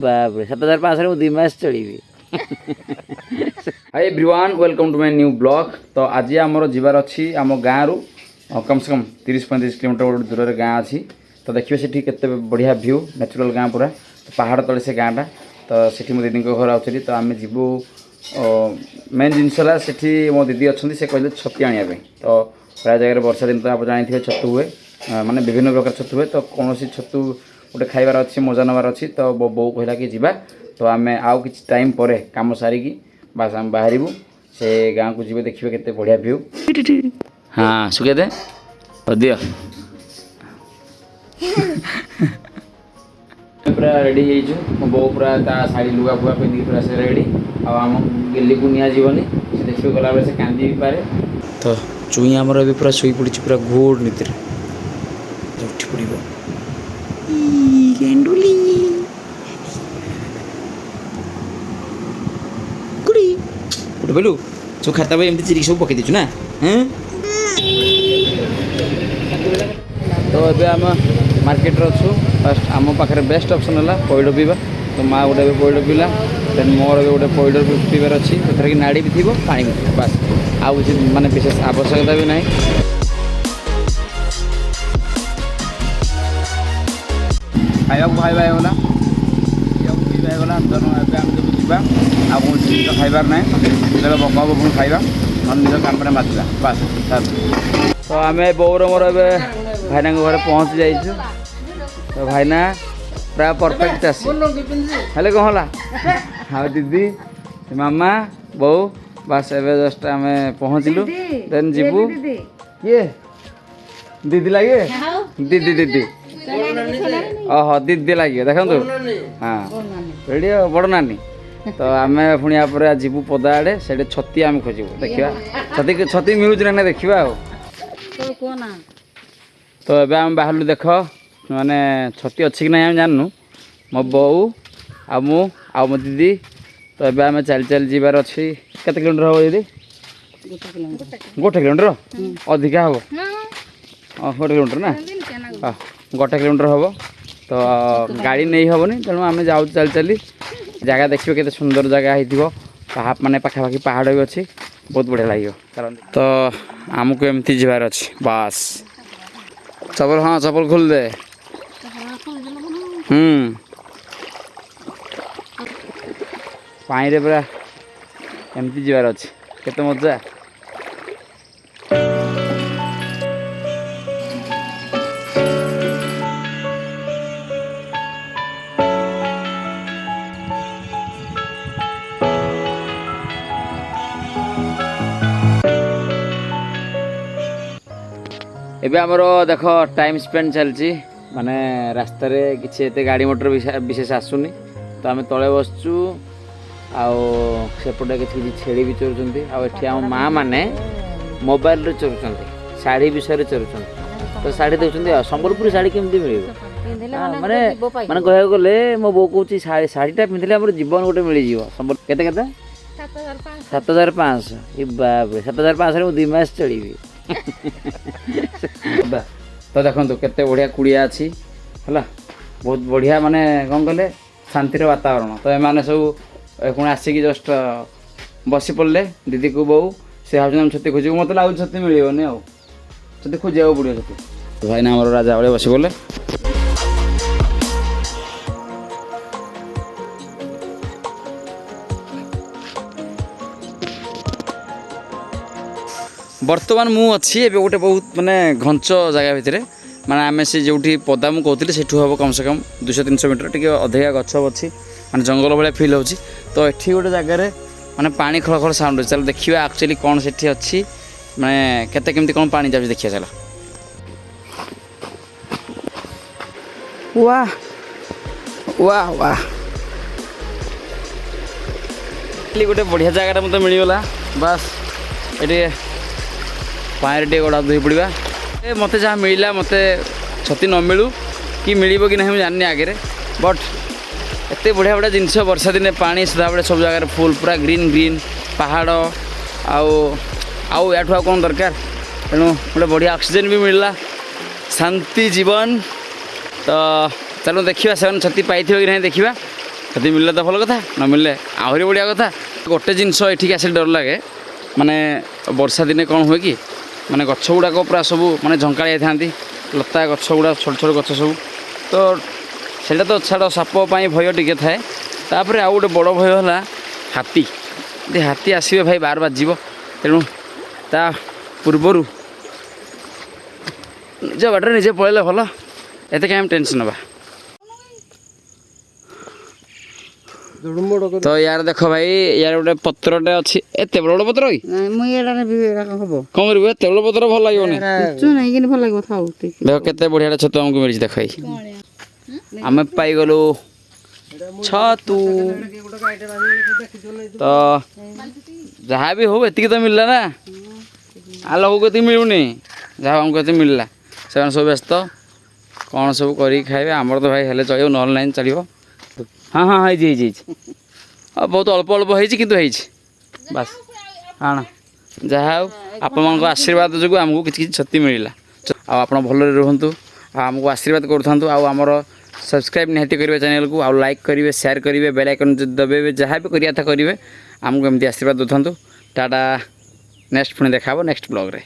बाप रे 7500 में 2 मास चढ़ी। Hi everyone, welcome to my new blog. तो आज आमर जीवार अच्छी आम गाँव कम से कम 30-35 किलोमीटर दूर गाँ अच्छी। तो देखिए सेठी केते बढ़िया व्यू, नेचुरल गाँ पूरा। तो पहाड़ तले से गाँटा। तो सेठी मो दीदी घर आउली। तो आम जीवु मेन जिनसला सेठी मो दीदी अच्छा से कहले छती आने। तो प्राय जगह वर्षा दिन तो आप जानते हैं छतु हुए, माने विभिन्न प्रकार छतु हुए। तो कौन छतु गोटे खाइबार अच्छी, मजा नबार अच्छी। तो बो कहला कि जीवा। तो आम आउ कि टाइम पर कम सारिकी बास आम बाहर से गाँव को जी देखिए केते बढ़िया व्यू। हाँ सुखे दे दियो पूरा रेडी हो मो बो पूरा शाढ़ी लुगा फुगा पिंधिक पूरा से रेडी। आम गेली को निया जीवनी से देखिए गला बेले से कांदी भी पारे। तो चुई आमर ए पूरा शुई पड़ी पूरा घोर नीति उठी पड़ गेंडुली उठ बोलू सब खाता भाई एमती चिरिक सब पकई देचु ना। तो ये आम मार्केट अच्छु। फास्ट आम पाखे बेस्ट ऑप्शन है पैड पीवा। तो माँ गोटे पैड पीला, देन मोर गोटे पैड पीबार अच्छी। जो कि नाड़ी भी थी पानी भी थी बास, आउ किसी माने विशेष आवश्यकता भी नहीं। खाया खाइबा होगा पीवा होगा। तो आम जब जीवा आ जिन खाइबार ना जो बका हब पुणी खाइबा निज काम बाँचवा बास। तो आम बोर मोर ए भाईना घर पहुँची जाइए। तो भाईना प्राय परफेक्ट चाषी हेले कौन है। हाँ दीदी मामा बो बास एवं जस्ट आम पहुँचलु। देन जीवु किए दीदी लगे दीदी दीदी ओह दीदी लगे देखो। हाँ रेडी बड़ नानी। तो आम पुणी आप जीवु पदा आड़े से छती आम खोजबू देखा छती छती मिलूँ ना देखा। तो ये आम बाहर देख माने छती अच्छी कि ना आम जानू मो बो आ मो दीदी। तो ये आम चल चल जीवार अच्छी। केते किलोमीटर हम दीदी? 1 किलोमीटर अधिका हम 1 किलोमीटर ना 1 किलोमीटर हम। तो गाड़ी नहीं हेनी तेणु आम जाऊ चल चली जगह देखिए केते सुंदर जगह हो पहाड़ माने पाखापाखि पहाड़ भी अच्छी, बहुत बढ़िया लगे। तो आमको एमती जीवार अच्छी बास। चपल हाँ चपल खोल दे। पानी रे पूरा एमती जीवार अच्छी केते मजा। एबे आमर देख टाइम स्पेंड चलची माने रास्ता रे किसी एते गाड़ी मोटर विशेष आसुनी। तो आम तले बसचु आउपटे किसी छेड़ी भी चोरुचंती। आम माँ माने मोबाइल रे चोरुचंती, शाढ़ी विषय चोरुचंती। तो शाढ़ी देउचंती संबलपुरी शाढ़ी केमती मिलिबो माने माने कहया गले मो बो कहूची शाढ़ीटा पिंधिले हमर जीवन गोटे मिली जीवो। संबल केते केते 7500 ए बाप रे 7500 में 2 मास चढ़ी। तो देखो केते बढ़िया कुड़िया अच्छी है, बहुत बढ़िया माने कौन कहले शांतिर वातावरण। तो एमाने सब कौन आसिक जस्ट बसी पड़े दीदी को बो से भाव छती खोज मत लगे छती मिलनी आती खोजा पड़ो छती। तो भाई ना आम राजा भाई बसी पड़े। बर्तमान मु अच्छी एवं गोटे बहुत माने घंच जगह भितर माने आम से जो पदा मुझे कहती से हम कम से कम 200-300 मीटर टी अधिका गछ अच्छी माने जंगल भाया फिल हो। तो ये गोटे जगार माने पानी खड़ खड़ साउंड चल देखा एक्चुअली कौन से अच्छी माने केते केमती कौन पानी जाऊँ देखिए। चल वाह वाह वाह गोटे बढ़िया जगह मतलब मिलगला बास। ये पानी टे गोड़ा धोई पड़ा मत जहाँ मिलला मत छती न मिलू कि मिल कि ना जानी आगे बट एत बढ़िया बढ़िया जिनस वर्षा दिन पानी सदाबे सब जगह फुल पूरा ग्रीन ग्रीन पहाड़ आउ या कौन दरकार। तेणु गोटे बढ़िया ऑक्सीजन भी मिलला शांति जीवन। तो चलो देखा से छती पाई कि नहीं देखा। ଯଦି ମିଳିଲେ ତ ଭଲ କଥା, ନ ମିଳିଲେ ଆହୁରି ବଢ଼ିଆ କଥା। ଗୋଟେ ଜିନିଷ ଏଠିକି ଆସିଲେ ଡର ଲାଗେ, ମାନେ ବର୍ଷା ଦିନେ କ'ଣ ହୁଏ କି ମାନେ ଗଛ ଗୁଡ଼ାକ ପୁରା ସବୁ ମାନେ ଝଙ୍କାଳି ଯାଇଥାନ୍ତି, ଲତା ଗଛ ଗୁଡ଼ା ଛୋଟ ଛୋଟ ଗଛ ସବୁ, ତ ସେଇଟା ତ ଛାଡ଼ ସାପ ପାଇଁ ଭୟ ଟିକେ ଥାଏ। ତାପରେ ଆଉ ଗୋଟେ ବଡ଼ ଭୟ ହେଲା ହାତୀ। ଯଦି ହାତୀ ଆସିବେ ଭାଇ ବାର ବାଜିବ, ତେଣୁ ତା ପୂର୍ବରୁ ନିଜ ବାଟରେ ନିଜେ ପଳେଇଲେ ଭଲ, ଏତେ କାହିଁ ଆମେ ଟେନସନ୍ ନେବା। ତ ୟାର ଦେଖ ଭାଇ, ୟାର ଗୋଟେ ପତ୍ରଟେ ଅଛି, ଏତେ ବଡ଼ ବଡ଼ ପତ୍ର କି କ'ଣ କରିବୁ? ଏତେ ବଡ଼ ପତ୍ର ଭଲ ଲାଗିବନି, ଦେଖ କେତେ ବଢ଼ିଆଟା ଛତୁ ଆମକୁ ମିଳିଛି। ଦେଖ ଭାଇ ଆମେ ପାଇଗଲୁ ଛତୁ। ତ ଯାହା ବି ହଉ ଏତିକି ତ ମିଳିଲା ନା, ଆଉ ଲୋକକୁ ଏତିକି ମିଳୁନି, ଯାହା ଆମକୁ ଏତିକି ମିଳିଲା। ସେମାନେ ସବୁ ବ୍ୟସ୍ତ କ'ଣ ସବୁ କରିକି ଖାଇବେ, ଆମର ତ ଭାଇ ହେଲେ ଚଳିବ, ନହେଲେ ନାହିଁ ଚଳିବ। ହଁ ହଁ ହେଇଛି ହେଇଛି ହେଇଛି, ଆଉ ବହୁତ ଅଳ୍ପ ଅଳ୍ପ ହେଇଛି କିନ୍ତୁ ହେଇଛି ବାସ୍। ହଁ ଯାହା ହଉ ଆପଣମାନଙ୍କ ଆଶୀର୍ବାଦ ଯୋଗୁଁ ଆମକୁ କିଛି କିଛି ଛତି ମିଳିଲା। ଆଉ ଆପଣ ଭଲରେ ରୁହନ୍ତୁ, ଆଉ ଆମକୁ ଆଶୀର୍ବାଦ କରୁଥାନ୍ତୁ, ଆଉ ଆମର ସବସ୍କ୍ରାଇବ୍ ନିହାତି କରିବେ ଚ୍ୟାନେଲକୁ, ଆଉ ଲାଇକ୍ କରିବେ, ସେୟାର କରିବେ, ବେଲ୍ ଆଇକନ୍ ଦବାଇବେ, ଯାହା ବି କରିବା କଥା କରିବେ। ଆମକୁ ଏମିତି ଆଶୀର୍ବାଦ ଦେଉଥାନ୍ତୁ। ଟାଟା, ନେକ୍ସଟ ପୁଣି ଦେଖା ହେବ ନେକ୍ସଟ ବ୍ଲଗ୍ରେ।